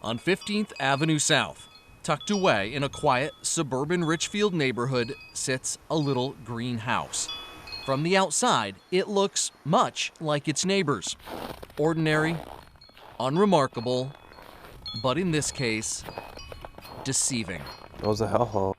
On 15th Avenue South, tucked away in a quiet suburban Richfield neighborhood, sits a little green house. From the outside, it looks much like its neighbors. Ordinary, unremarkable, but in this case, deceiving. It was a hellhole.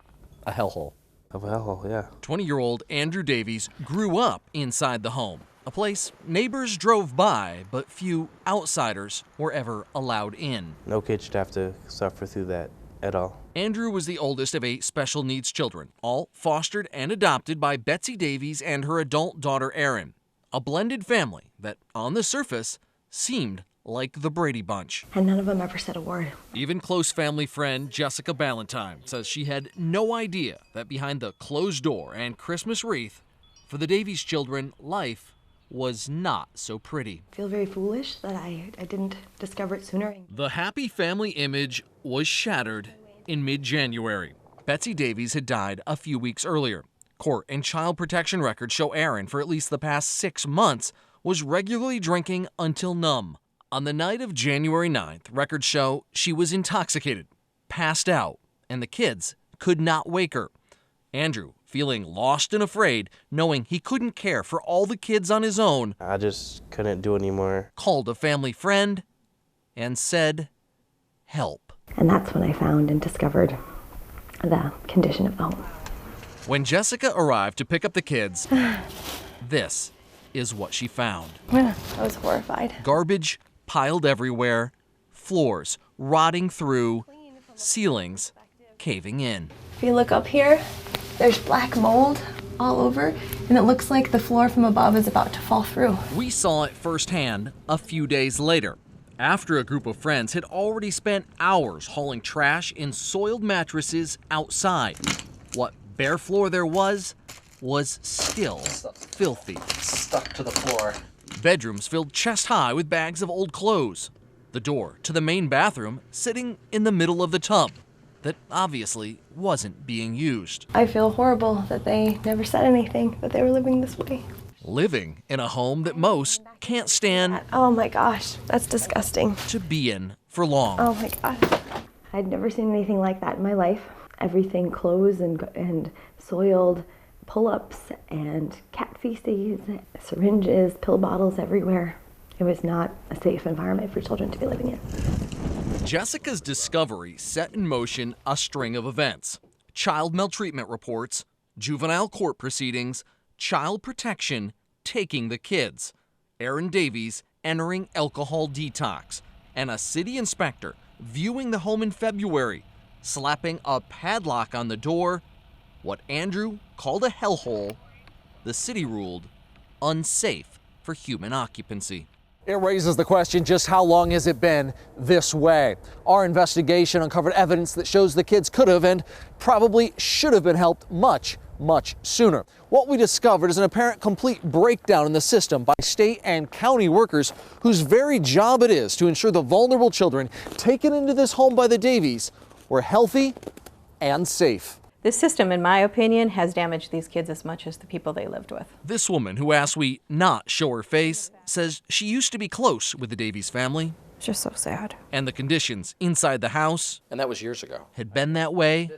A hellhole. Of a hellhole, yeah. 20-year-old Andrew Davies grew up inside the home, a place neighbors drove by, but few outsiders were ever allowed in. No kid should have to suffer through that at all. Andrew was the oldest of 8 special needs children, all fostered and adopted by Betsy Davies and her adult daughter Erin. A blended family that, on the surface, seemed like the Brady Bunch. And none of them ever said a word. Even close family friend Jessica Ballantyne says she had no idea that behind the closed door and Christmas wreath, for the Davies children, life was not so pretty. I feel very foolish that I didn't discover it sooner. The happy family image was shattered in mid-January. Betsy Davies had died a few weeks earlier. Court and child protection records show Erin, for at least the past 6 months, was regularly drinking until numb. On the night of January 9th, records show she was intoxicated, passed out, and the kids could not wake her. Andrew, feeling lost and afraid, knowing he couldn't care for all the kids on his own, I just couldn't do anymore. called a family friend and said, "Help." And that's when I found and discovered the condition of the home. When Jessica arrived to pick up the kids, this is what she found. I was horrified. Garbage piled everywhere, floors rotting through, ceilings caving in. If you look up here, there's black mold all over, and it looks like the floor from above is about to fall through. We saw it firsthand a few days later, after a group of friends had already spent hours hauling trash in soiled mattresses outside. What bare floor there was still filthy. Stuck to the floor. Bedrooms filled chest high with bags of old clothes. The door to the main bathroom sitting in the middle of the tub that obviously wasn't being used. I feel horrible that they never said anything, that they were living this way. Living in a home that most can't stand Oh my gosh, that's disgusting. to be in for long. Oh my gosh. I'd never seen anything like that in my life. Everything closed and soiled, pull-ups and cat feces, syringes, pill bottles everywhere. It was not a safe environment for children to be living in. Jessica's discovery set in motion a string of events. Child maltreatment reports, juvenile court proceedings, child protection taking the kids, Erin Davies entering alcohol detox, and a city inspector viewing the home in February, slapping a padlock on the door. What Andrew called a hellhole, the city ruled unsafe for human occupancy. It raises the question, just how long has it been this way? Our investigation uncovered evidence that shows the kids could have and probably should have been helped much sooner. What we discovered is an apparent complete breakdown in the system by state and county workers whose very job it is to ensure the vulnerable children taken into this home by the Davies were healthy and safe. This system, in my opinion, has damaged these kids as much as the people they lived with. This woman, who asked we not show her face, says she used to be close with the Davies family. It's just so sad. And the conditions inside the house And that was years ago. had been that way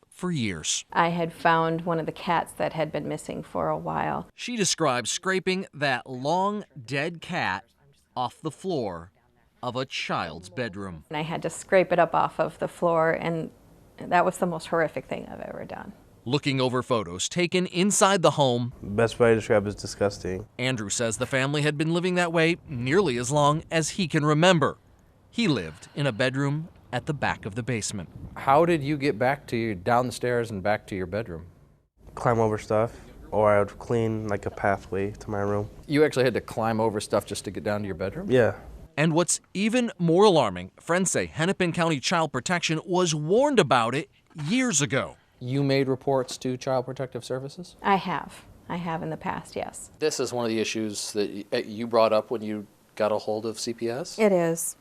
for years. I had found one of the cats that had been missing for a while. She describes scraping that long, dead cat off the floor of a child's bedroom. And I had to scrape it up off of the floor, and that was the most horrific thing I've ever done. Looking over photos taken inside the home, Best way to describe it is disgusting. Andrew says the family had been living that way nearly as long as he can remember. He lived in a bedroom at the back of the basement. How did you get back to down the stairs and back to your bedroom? Climb over stuff, or I would clean like a pathway to my room. You actually had to climb over stuff just to get down to your bedroom? Yeah. And what's even more alarming, friends say Hennepin County Child Protection was warned about it years ago. You made reports to Child Protective Services? I have in the past, yes. This is one of the issues that you brought up when you got a hold of CPS? It is.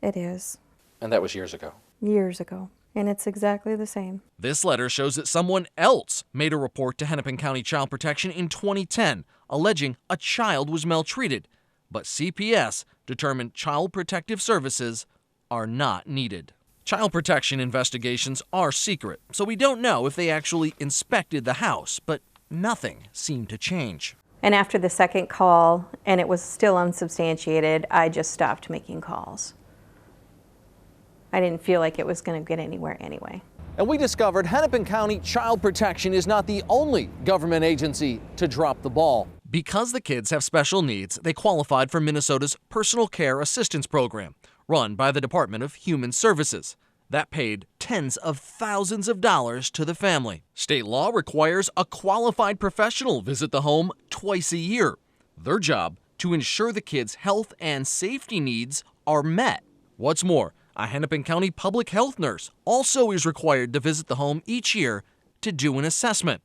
It is. And that was years ago? Years ago. And it's exactly the same. This letter shows that someone else made a report to Hennepin County Child Protection in 2010, alleging a child was maltreated. But CPS determined Child Protective Services are not needed. Child protection investigations are secret, so we don't know if they actually inspected the house, but nothing seemed to change. And after the second call, and it was still unsubstantiated, I just stopped making calls. I didn't feel like it was going to get anywhere anyway. And we discovered Hennepin County Child Protection is not the only government agency to drop the ball. Because the kids have special needs, they qualified for Minnesota's Personal Care Assistance Program, run by the Department of Human Services. That paid tens of thousands of dollars to the family. State law requires a qualified professional visit the home twice a year. Their job, to ensure the kids' health and safety needs are met. What's more, a Hennepin County public health nurse also is required to visit the home each year to do an assessment.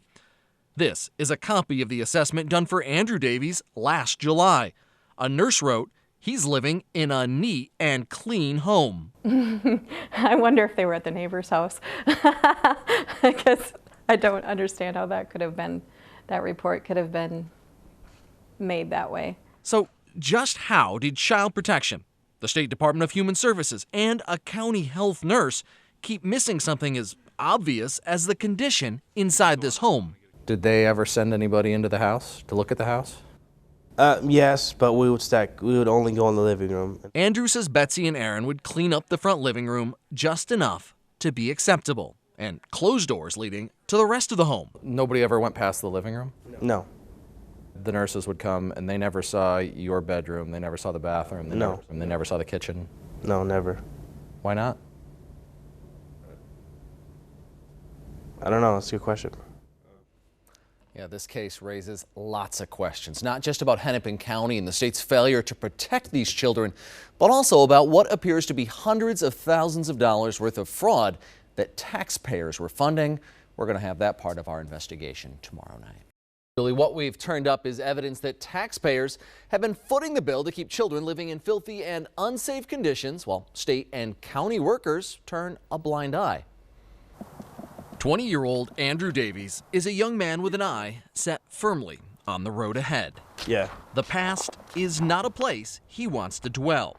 This is a copy of the assessment done for Andrew Davies last July. A nurse wrote, he's living in a neat and clean home. I wonder if they were at the neighbor's house, because I don't understand how that could have been, that report could have been made that way. So just how did Child Protection, the State Department of Human Services, and a county health nurse keep missing something as obvious as the condition inside this home? Did they ever send anybody into the house to look at the house? Yes, but we would only go in the living room. Andrew says Betsy and Aaron would clean up the front living room just enough to be acceptable and close doors leading to the rest of the home. Nobody ever went past the living room? No. The nurses would come and they never saw your bedroom, they never saw the bathroom, they never saw the kitchen? No, never. Why not? I don't know, that's a good question. Yeah, this case raises lots of questions, not just about Hennepin County and the state's failure to protect these children, but also about what appears to be hundreds of thousands of dollars worth of fraud that taxpayers were funding. We're going to have that part of our investigation tomorrow night. Really, what we've turned up is evidence that taxpayers have been footing the bill to keep children living in filthy and unsafe conditions while state and county workers turn a blind eye. 20-year-old Andrew Davies is a young man with an eye set firmly on the road ahead. Yeah. The past is not a place he wants to dwell.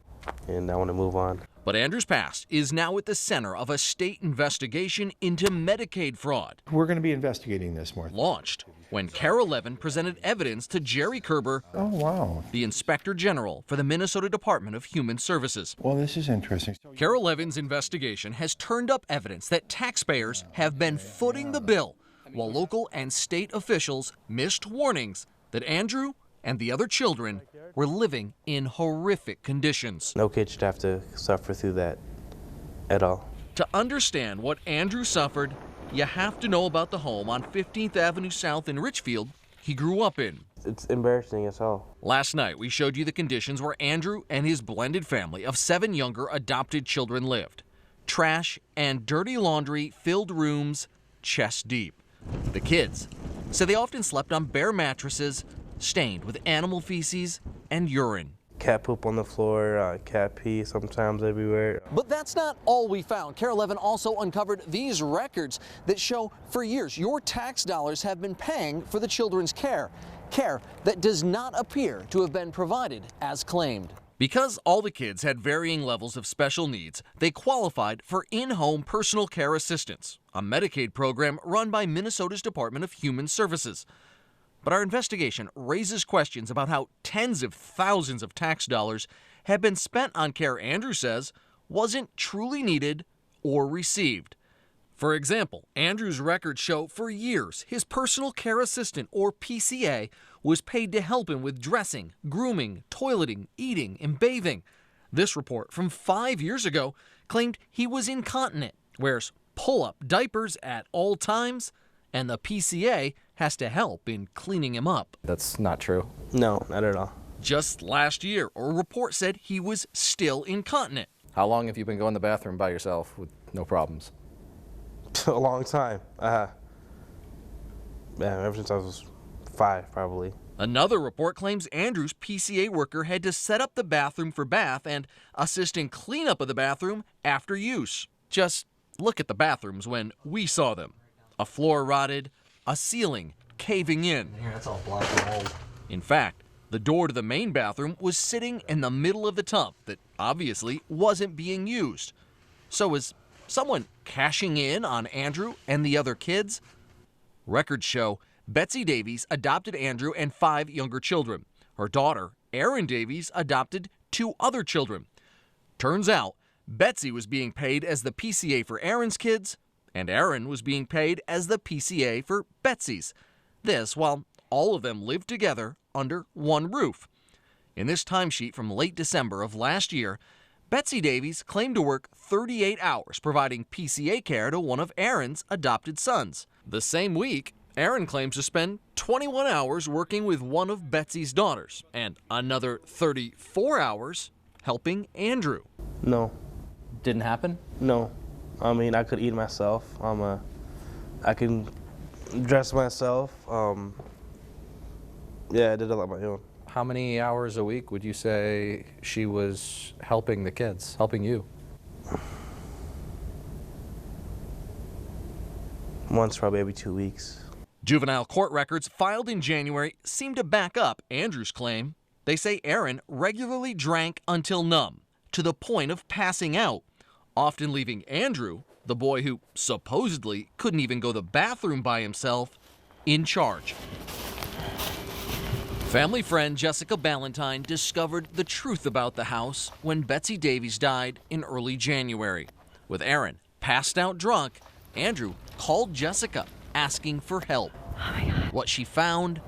And I want to move on. But Andrew's past is now at the center of a state investigation into Medicaid fraud. We're going to be investigating this more. Launched when Carol Levin presented evidence to Jerry Kerber, Oh, wow. the Inspector General for the Minnesota Department of Human Services. Well, this is interesting. Carol Levin's investigation has turned up evidence that taxpayers have been footing the bill, while local and state officials missed warnings that Andrew and the other children were living in horrific conditions. No kid should have to suffer through that at all. To understand what Andrew suffered, you have to know about the home on 15th Avenue South in Richfield he grew up in. It's embarrassing as hell. Last night, we showed you the conditions where Andrew and his blended family of 7 younger adopted children lived. Trash and dirty laundry filled rooms chest deep. The kids said they often slept on bare mattresses stained with animal feces and urine. Cat poop on the floor, cat pee sometimes everywhere. But that's not all we found. Carol Levin also uncovered these records that show for years your tax dollars have been paying for the children's care that does not appear to have been provided as claimed. Because all the kids had varying levels of special needs, they qualified for in-home personal care assistance, a Medicaid program run by Minnesota's Department of Human Services. But our investigation raises questions about how tens of thousands of tax dollars have been spent on care Andrew says wasn't truly needed or received. For example, Andrew's records show for years his personal care assistant, or PCA, was paid to help him with dressing, grooming, toileting, eating, and bathing. This report from 5 years ago claimed he was incontinent, wears pull-up diapers at all times, and the PCA has to help in cleaning him up. That's not true. No, not at all. Just last year, a report said he was still incontinent. How long have you been going to the bathroom by yourself with no problems? A long time. Yeah, ever since I was 5, probably. Another report claims Andrew's PCA worker had to set up the bathroom for bath and assist in cleanup of the bathroom after use. Just look at the bathrooms when we saw them. A floor rotted, a ceiling caving in. Here, that's all black and old. In fact, The door to the main bathroom was sitting in the middle of the tub that obviously wasn't being used. So was someone cashing in on Andrew and the other kids? Records show Betsy Davies adopted Andrew and 5 younger children. Her daughter, Erin Davies, adopted 2 other children. Turns out, Betsy was being paid as the PCA for Erin's kids, and Erin was being paid as the PCA for Betsy's. This while all of them lived together under one roof. In this timesheet from late December of last year, Betsy Davies claimed to work 38 hours providing PCA care to one of Erin's adopted sons. The same week, Erin claims to spend 21 hours working with one of Betsy's daughters and another 34 hours helping Andrew. No, Didn't happen? no. I mean, I could eat myself. I can dress myself. Yeah, I did it on my own. How many hours a week would you say she was helping the kids, helping you? Once, probably every 2 weeks. Juvenile court records filed in January seem to back up Andrew's claim. They say Erin regularly drank until numb, to the point of passing out, often leaving Andrew, the boy who supposedly couldn't even go to the bathroom by himself, in charge. Family friend Jessica Ballantyne discovered the truth about the house when Betsy Davies died in early January. With Erin passed out drunk, Andrew called Jessica asking for help. Oh my God. What she found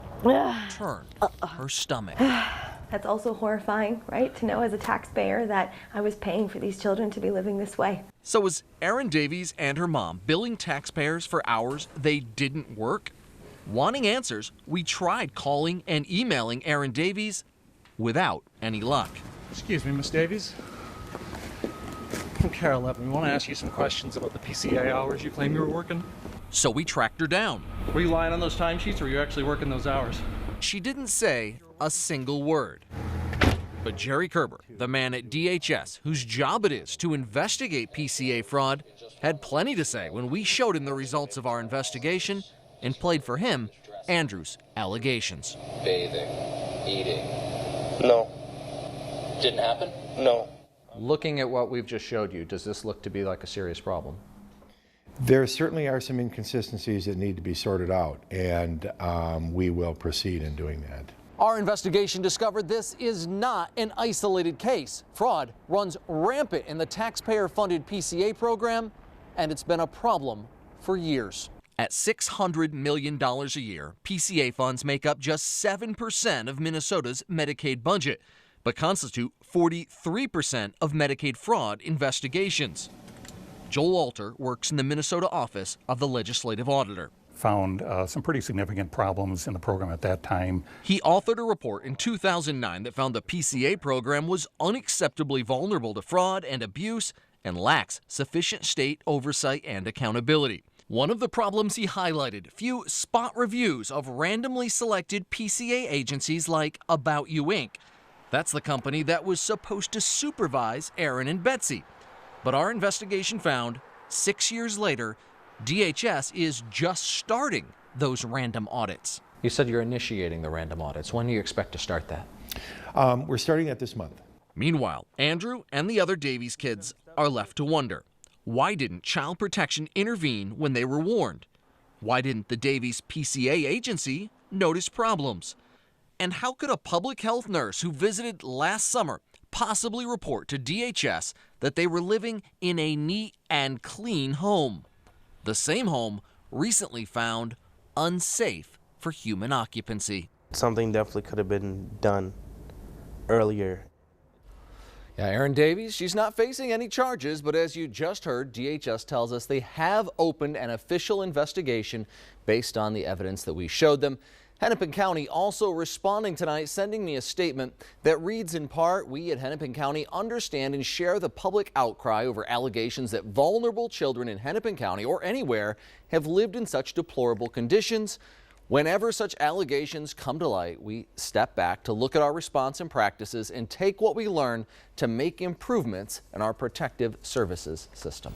turned her stomach. That's also horrifying, right? To know as a taxpayer that I was paying for these children to be living this way. So was Erin Davies and her mom billing taxpayers for hours they didn't work? Wanting answers, we tried calling and emailing Erin Davies without any luck. Excuse me, Miss Davies. From Care 11, we want to ask you some questions about the PCA hours you claim you were working. So we tracked her down. Were you lying on those timesheets, or were you actually working those hours? She didn't say a single word. But Jerry Kerber, the man at DHS whose job it is to investigate PCA fraud, had plenty to say when we showed him the results of our investigation and played for him Andrew's allegations. Bathing, eating. No, Didn't happen? no. Looking at what we've just showed you, does this look to be like a serious problem? There certainly are some inconsistencies that need to be sorted out, and we will proceed in doing that. Our investigation discovered this is not an isolated case. Fraud runs rampant in the taxpayer-funded PCA program, and it's been a problem for years. At $600 million a year, PCA funds make up just 7% of Minnesota's Medicaid budget, but constitute 43% of Medicaid fraud investigations. Joel Alter works in the Minnesota office of the legislative auditor. Found some pretty significant problems in the program at that time. He authored a report in 2009 that found the PCA program was unacceptably vulnerable to fraud and abuse and lacks sufficient state oversight and accountability. One of the problems he highlighted, few spot reviews of randomly selected PCA agencies like About You Inc. That's the company that was supposed to supervise Erin and Betsy. But our investigation found, 6 years later, DHS is just starting those random audits. You said you're initiating the random audits. When do you expect to start that? We're starting that this month. Meanwhile, Andrew and the other Davies kids are left to wonder. Why didn't Child Protection intervene when they were warned? Why didn't the Davies PCA agency notice problems? And how could a public health nurse who visited last summer possibly report to DHS that they were living in a neat and clean home? The same home recently found unsafe for human occupancy. Something definitely could have been done earlier. Yeah, Erin Davies, she's not facing any charges, but as you just heard, DHS tells us they have opened an official investigation based on the evidence that we showed them. Hennepin County also responding tonight, sending me a statement that reads in part, we at Hennepin County understand and share the public outcry over allegations that vulnerable children in Hennepin County or anywhere have lived in such deplorable conditions. Whenever such allegations come to light, we step back to look at our response and practices and take what we learn to make improvements in our protective services system.